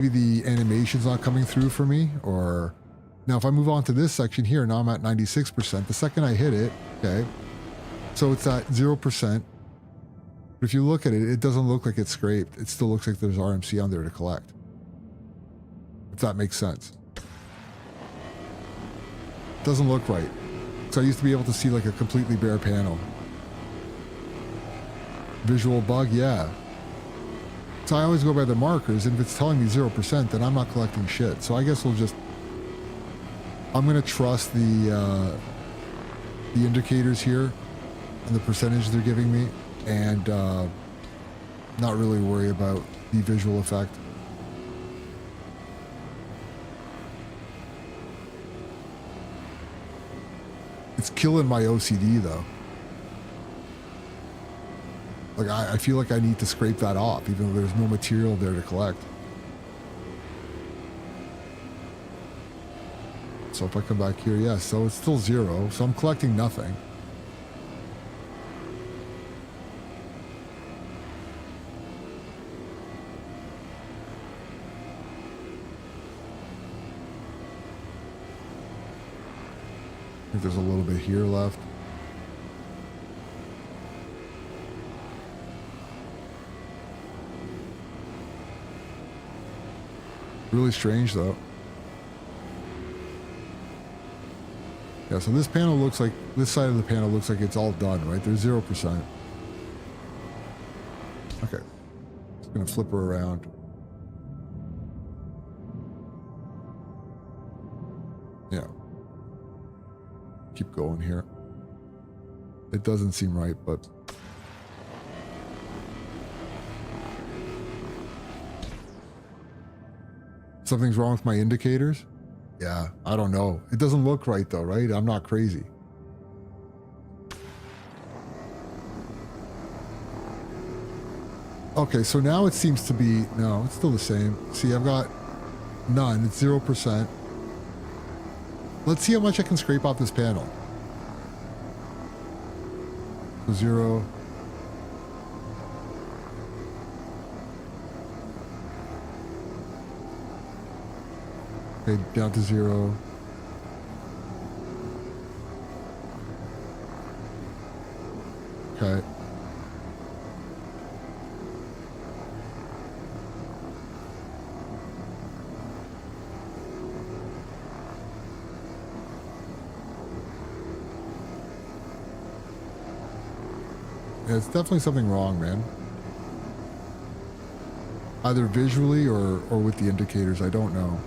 maybe the animation's not coming through for me, or now if I move on to this section here, now I'm at 96%. The second I hit it, okay, so it's at 0%. But if you look at it, it doesn't look like it's scraped. It still looks like there's RMC on there to collect. If that makes sense. Doesn't look right. So I used to be able to see like a completely bare panel. Visual bug, yeah. So I always go by the markers, and if it's telling me 0%, then I'm not collecting shit. So I guess we'll just... I'm going to trust the indicators here and the percentage they're giving me, and not really worry about the visual effect. It's killing my OCD though. Like I feel like I need to scrape that off, even though there's no material there to collect. So if I come back here, yeah, so it's still 0, so I'm collecting nothing. I think there's a little bit here left. Really strange though. Yeah, so this panel looks like, this side of the panel looks like it's all done, right? There's 0%. Okay. Just gonna flip her around. Yeah. Keep going here. It doesn't seem right, but... Something's wrong with my indicators? Yeah, I don't know. It doesn't look right though, right? I'm not crazy. Okay, so now it seems to be... No, it's still the same. See, I've got none. It's 0%. Let's see how much I can scrape off this panel. So 0. Okay, down to 0. Okay. Yeah, it's definitely something wrong, man. Either visually or with the indicators, I don't know.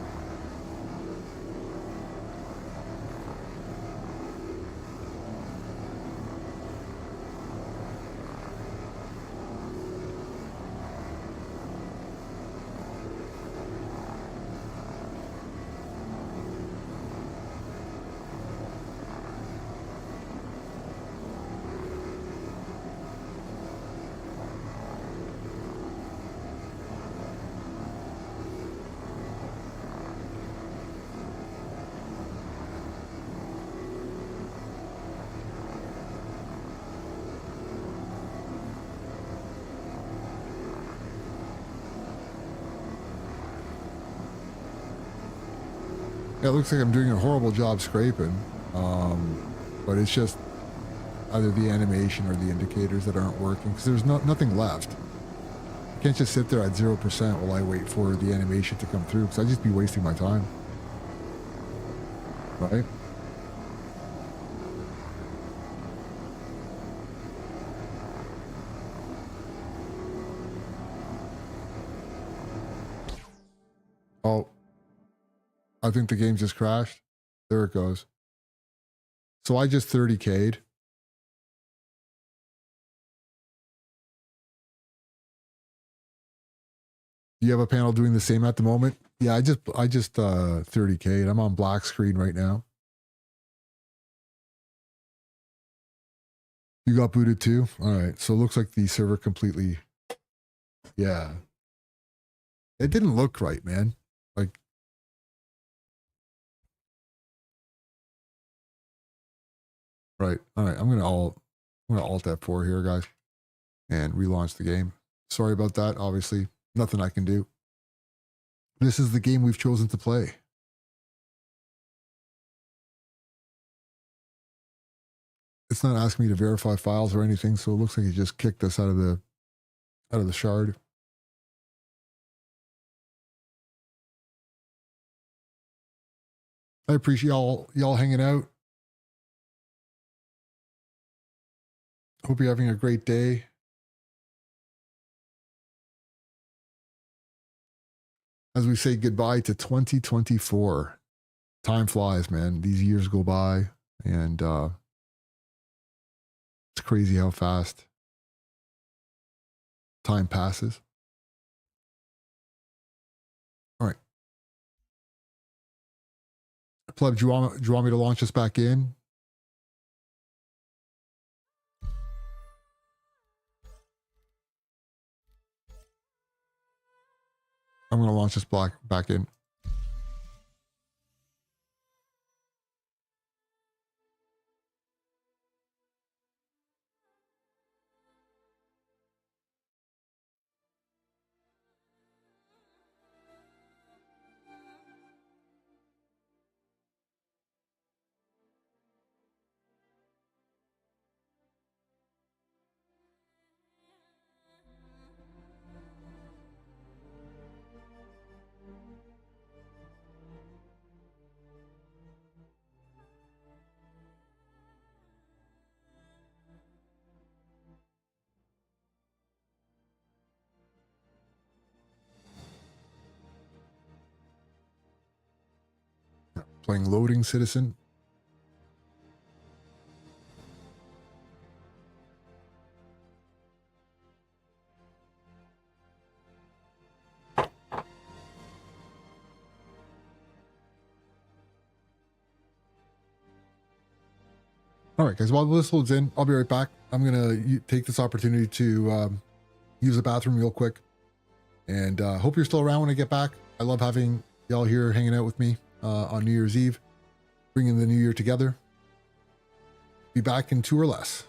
Yeah, it looks like I'm doing a horrible job scraping, but it's just either the animation or the indicators that aren't working, because there's nothing left. I can't just sit there at 0% while I wait for the animation to come through, because I'd just be wasting my time. Right? Oh. I think the game just crashed. There it goes. So I just 30K'd. Do you have a panel doing the same at the moment? Yeah, I just 30K'd. I'm on black screen right now. You got booted too? All right. So it looks like the server completely... Yeah. It didn't look right, man. Like... Right. All right. I'm gonna alt F4 here, guys, and relaunch the game. Sorry about that. Obviously, nothing I can do. This is the game we've chosen to play. It's not asking me to verify files or anything, so it looks like it just kicked us out of the shard. I appreciate y'all hanging out. Hope you're having a great day. As we say goodbye to 2024. Time flies, man. These years go by, and it's crazy how fast time passes. All right. Pleb, do you want me to launch us back in? I'm going to launch this back in. Playing loading citizen. All right, guys, while this loads in, I'll be right back. I'm going to take this opportunity to use the bathroom real quick. And hope you're still around when I get back. I love having y'all here hanging out with me on New Year's Eve, bringing the new year together. Be back in 2 or less.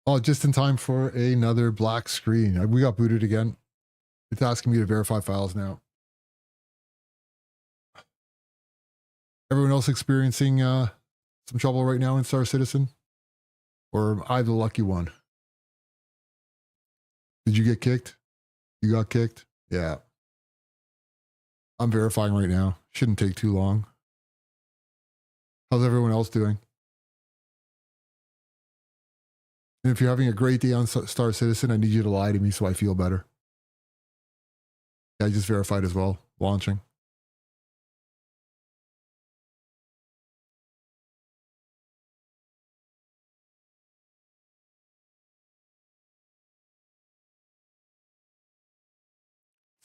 Oh, just in time for another black screen. We got booted again. It's asking me to verify files now. Everyone else experiencing some trouble right now in Star Citizen? Or am I the lucky one? Did you get kicked? You got kicked? Yeah. I'm verifying right now. Shouldn't take too long. How's everyone else doing? And if you're having a great day on Star Citizen, I need you to lie to me so I feel better. Yeah, I just verified as well. Launching.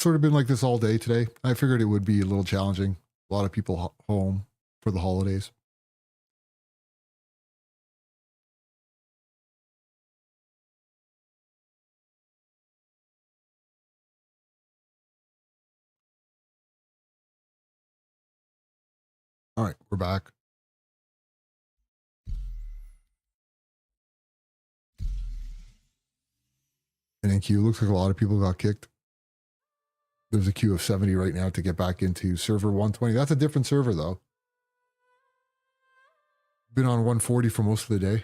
Sort of been like this all day today. I figured it would be a little challenging. A lot of people home for the holidays. All right, we're back. And in queue, looks like a lot of people got kicked. There's a queue of 70 right now to get back into server 120. That's a different server, though. Been on 140 for most of the day.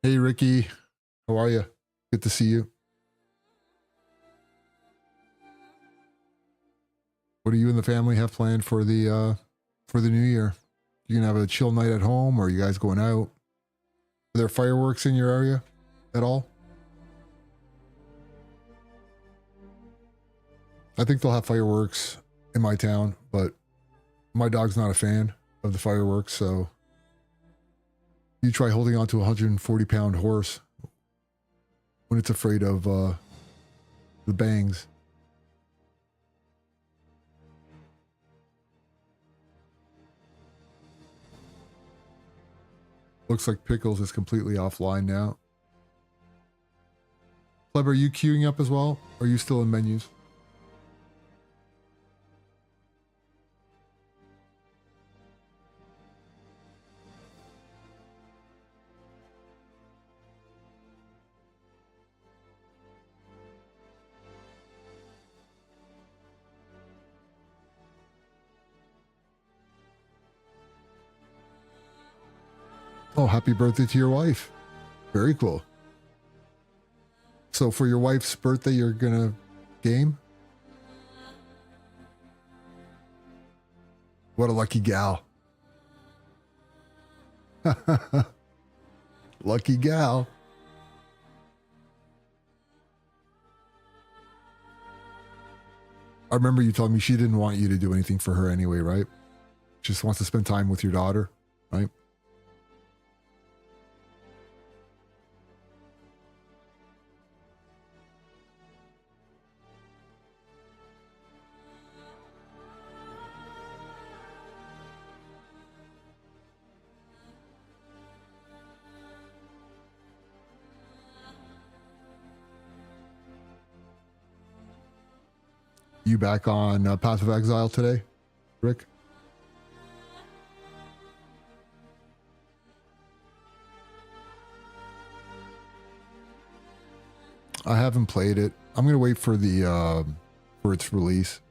Hey, Ricky. How are you? Good to see you. What do you and the family have planned for the new year? You gonna have a chill night at home, or are you guys going out? Are there fireworks in your area at all? I think they'll have fireworks in my town, but my dog's not a fan of the fireworks, so you try holding on to a 140-pound horse when it's afraid of the bangs. Looks like Pickles is completely offline now. Pleb, are you queuing up as well? Or are you still in menus? Oh, happy birthday to your wife. Very cool. So for your wife's birthday, you're gonna game? What a lucky gal. Lucky gal. I remember you told me she didn't want you to do anything for her anyway, right? She just wants to spend time with your daughter, right? You back on Path of Exile today, Rick? I haven't played it. I'm gonna wait for the for its release.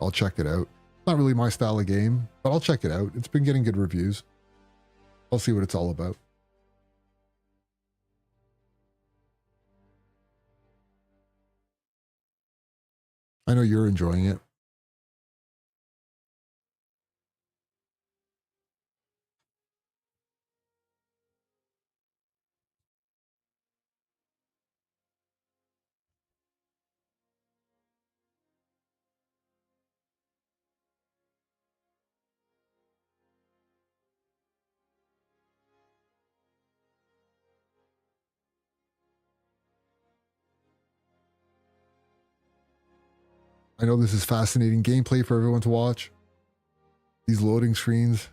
I'll check it out. Not really my style of game, but I'll check it out. It's been getting good reviews. I'll see what it's all about. I know you're enjoying it. I know this is fascinating gameplay for everyone to watch. These loading screens.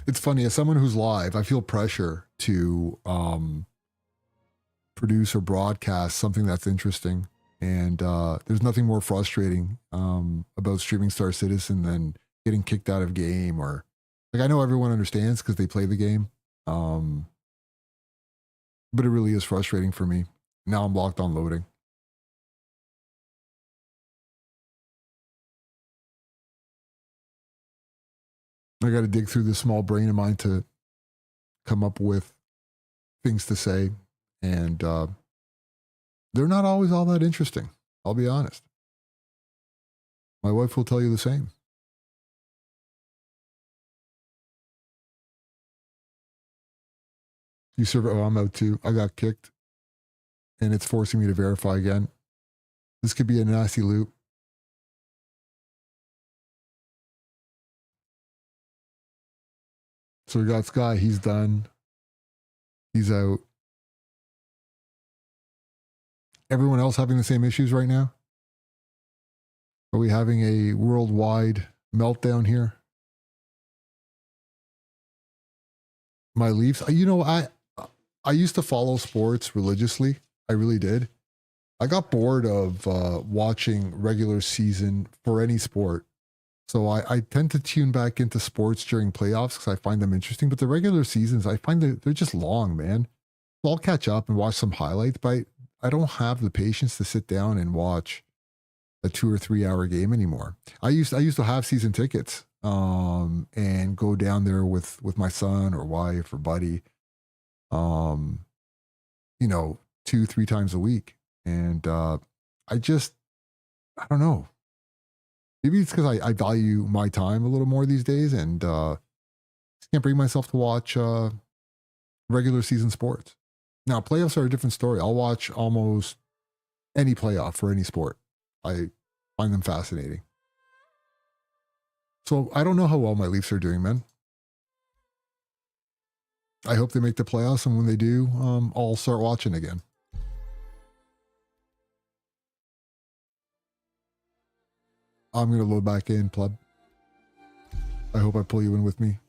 It's funny, as someone who's live, I feel pressure to produce or broadcast something that's interesting. And there's nothing more frustrating about streaming Star Citizen than getting kicked out of game, or like, I know everyone understands because they play the game. But it really is frustrating for me. Now I'm locked on loading. I got to dig through this small brain of mine to come up with things to say. And they're not always all that interesting. I'll be honest. My wife will tell you the same. You serve, oh, I'm out too. I got kicked and it's forcing me to verify again. This could be a nasty loop. So we got Sky. He's done. He's out. Everyone else having the same issues right now? Are we having a worldwide meltdown here? My Leafs. I used to follow sports religiously. I really did. I got bored of watching regular season for any sport. So I tend to tune back into sports during playoffs because I find them interesting. But the regular seasons, I find that they're just long, man. So I'll catch up and watch some highlights, but I don't have the patience to sit down and watch a 2 or 3 hour game anymore. I used to have season tickets and go down there with my son or wife or buddy, um, 2 3 times a week. And I just I don't know. Maybe it's because I value my time a little more these days and just can't bring myself to watch regular season sports. Now, playoffs are a different story. I'll watch almost any playoff for any sport. I find them fascinating. So I don't know how well my Leafs are doing, man. I hope they make the playoffs, and when they do, I'll start watching again. I'm gonna load back in, pleb. I hope I pull you in with me.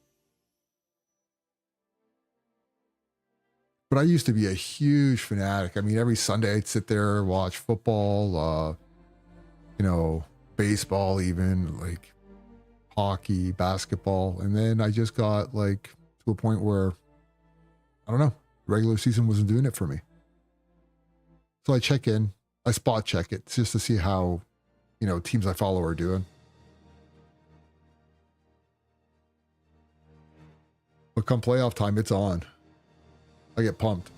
But I used to be a huge fanatic. I mean, every Sunday I'd sit there, watch football, baseball, even like hockey, basketball. And then I just got like to a point where, I don't know, regular season wasn't doing it for me. So I check in, I spot check it just to see how, teams I follow are doing. But come playoff time, it's on. I get pumped.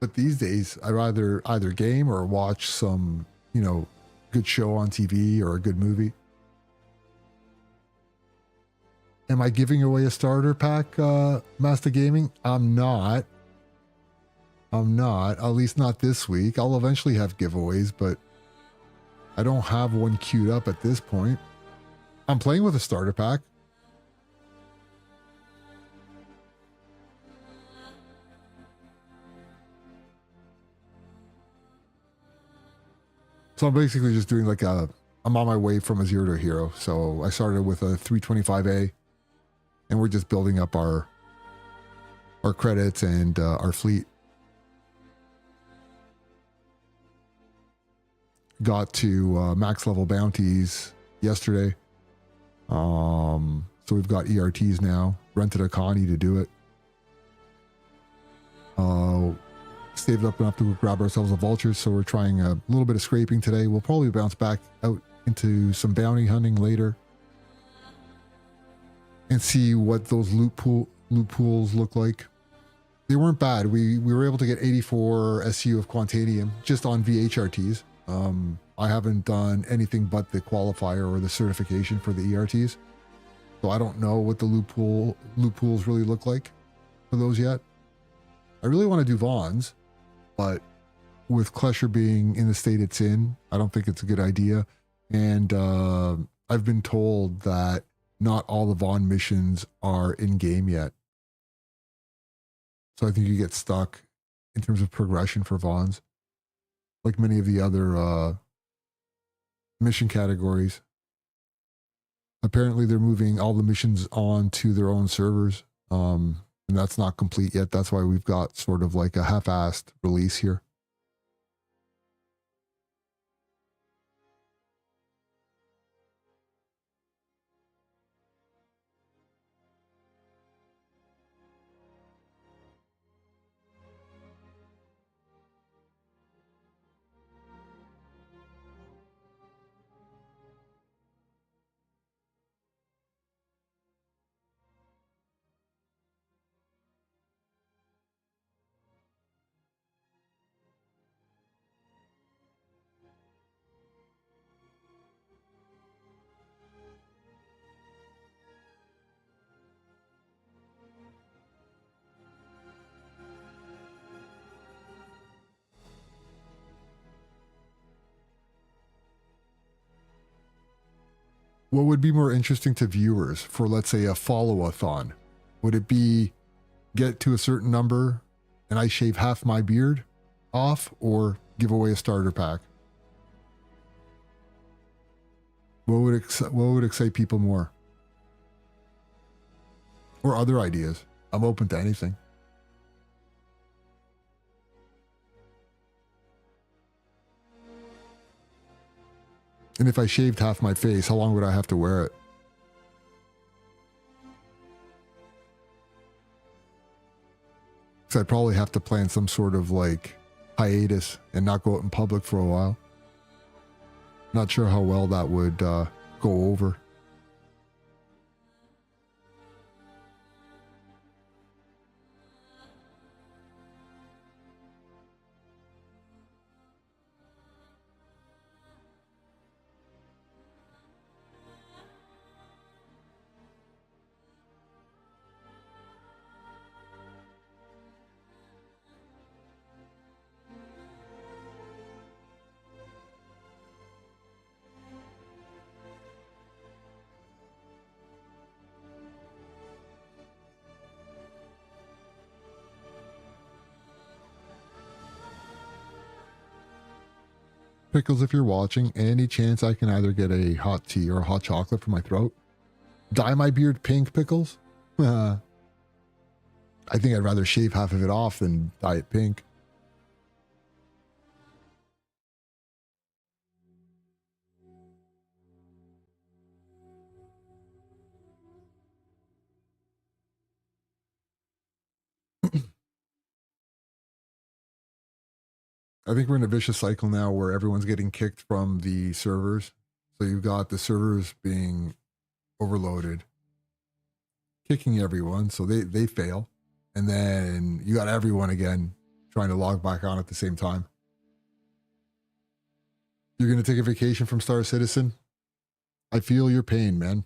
But these days, I rather either game or watch some, good show on TV or a good movie. Am I giving away a starter pack, Master Gaming? I'm not. At least not this week. I'll eventually have giveaways, but I don't have one queued up at this point. I'm playing with a starter pack. So I'm basically just doing I'm on my way from a 0 to a hero. So I started with a 325A and we're just building up our credits and our fleet. Got to max level bounties yesterday. So we've got ERTs now. Rented a Connie to do it. Saved up enough to grab ourselves a vulture, so we're trying a little bit of scraping today. We'll probably bounce back out into some bounty hunting later and see what those loot pools look like. They weren't bad. We were able to get 84 SU of Quantanium just on VHRTs. I haven't done anything but the qualifier or the certification for the ERTs, so I don't know what the loot pools really look like for those yet. I really want to do Vaughn's, but with Klesher being in the state it's in, I don't think it's a good idea. And I've been told that not all the Vaughn missions are in game yet. So I think you get stuck in terms of progression for Vaughn's, like many of the other mission categories. Apparently they're moving all the missions on to their own servers. And that's not complete yet. That's why we've got sort of like a half-assed release here. What would be more interesting to viewers for, let's say, a follow-a-thon? Would it be get to a certain number and I shave half my beard off, or give away a starter pack? What would excite people more? Or other ideas? I'm open to anything. And if I shaved half my face, how long would I have to wear it? Because I'd probably have to plan some sort of like hiatus and not go out in public for a while. Not sure how well that would go over. Pickles, if you're watching, any chance I can either get a hot tea or a hot chocolate for my throat? Dye my beard pink, Pickles? I think I'd rather shave half of it off than dye it pink. I think we're in a vicious cycle now where everyone's getting kicked from the servers. So you've got the servers being overloaded, kicking everyone, so they fail. And then you got everyone again trying to log back on at the same time. You're going to take a vacation from Star Citizen? I feel your pain, man.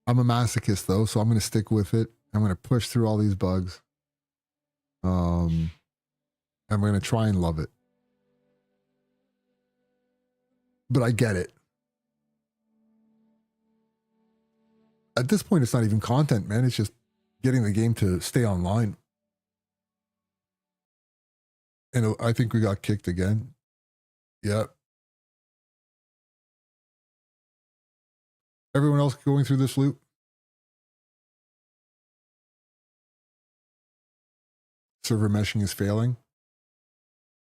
I'm a masochist though, so I'm going to stick with it. I'm going to push through all these bugs. I'm going to try and love it. But I get it. At this point, it's not even content, man. It's just getting the game to stay online. And I think we got kicked again. Yep. Everyone else going through this loop? Server meshing is failing.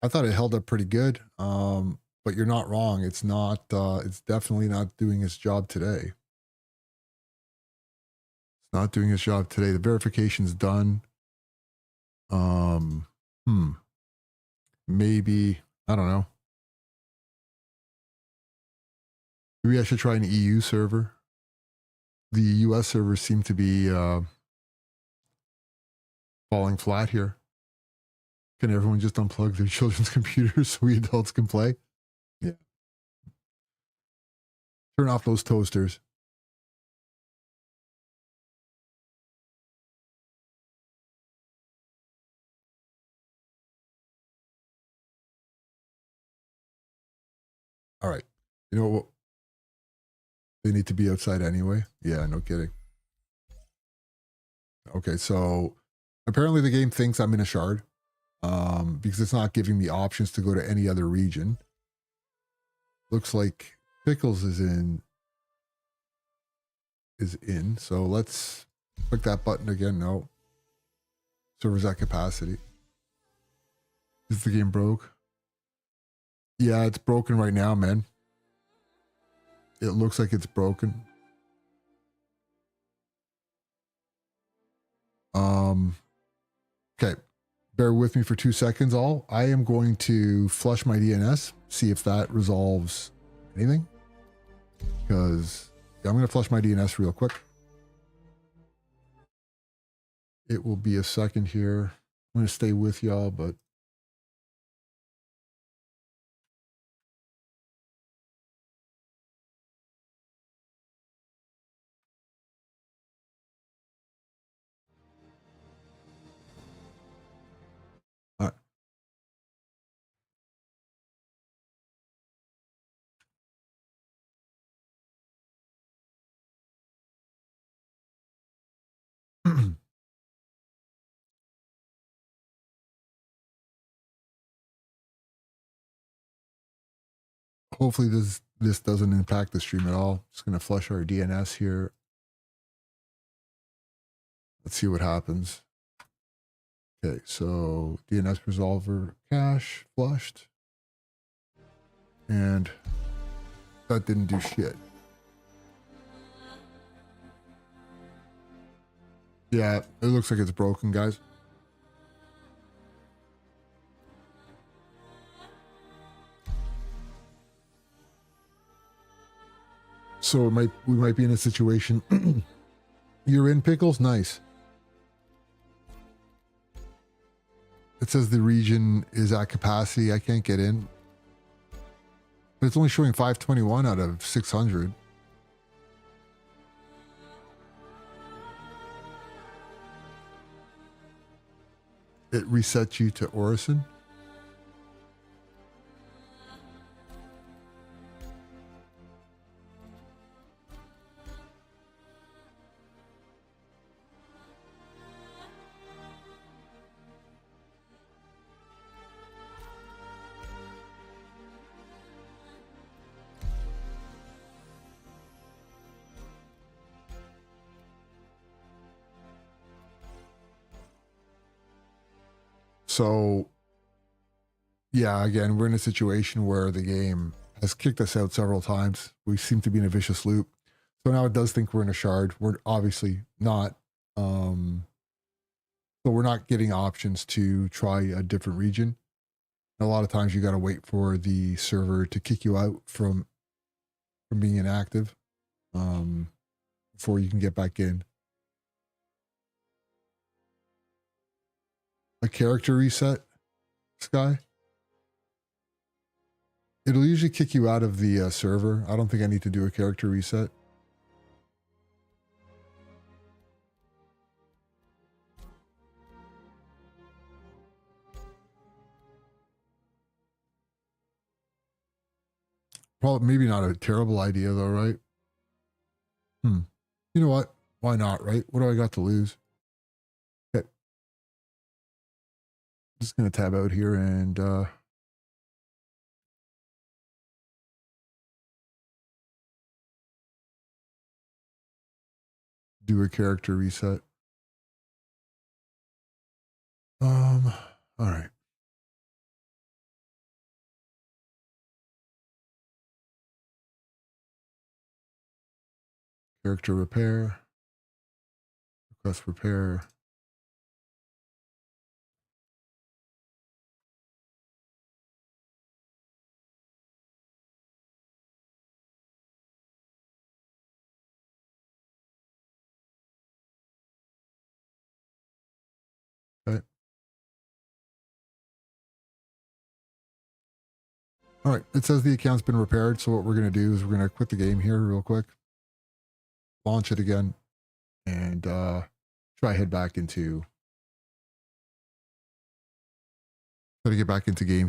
I thought it held up pretty good. But you're not wrong. It's not, it's definitely not doing its job today. It's not doing its job today. The verification's done. Maybe, I don't know. Maybe I should try an EU server. The US servers seem to be falling flat here. Can everyone just unplug their children's computers so we adults can play? Yeah. Turn off those toasters. All right. You know what? They need to be outside anyway. Yeah, no kidding. Okay, so apparently the game thinks I'm in a shard because it's not giving me options to go to any other region. Looks like Pickles is in. So let's click that button again. No. Server's at capacity. Is the game broke? Yeah, it's broken right now, man. It looks like it's broken. Okay. Bear with me for 2 seconds. I am going to flush my DNS, see if that resolves anything. Because I'm going to flush my DNS real quick. It will be a second here. I'm going to stay with y'all, but all right. hopefully this doesn't impact the stream at all. Just going to flush our DNS here. Let's see what happens. Okay, so DNS resolver cache flushed. And that didn't do shit. Yeah, it looks like it's broken, guys. So we might be in a situation. You're in, Pickles? Nice. It says the region is at capacity. I can't get in. But it's only showing 521 out of 600. It resets you to Orison. So, yeah, again, we're in a situation where the game has kicked us out several times. We seem to be in a vicious loop. So now it does think we're in a shard. We're obviously not. So we're not getting options to try a different region. And a lot of times you got to wait for the server to kick you out from being inactive before you can get back in. A character reset, Sky? It'll usually kick you out of the server. I don't think I need to do a character reset. Probably, maybe not a terrible idea though, right? You know what? Why not, right? What do I got to lose? Okay. Just going to tab out here and do a character reset. All right. Character repair. Request repair. Okay. All right. It says the account's been repaired. So what we're going to do is we're going to quit the game here real quick. Launch it again. And try head back into... Try to get back into game here.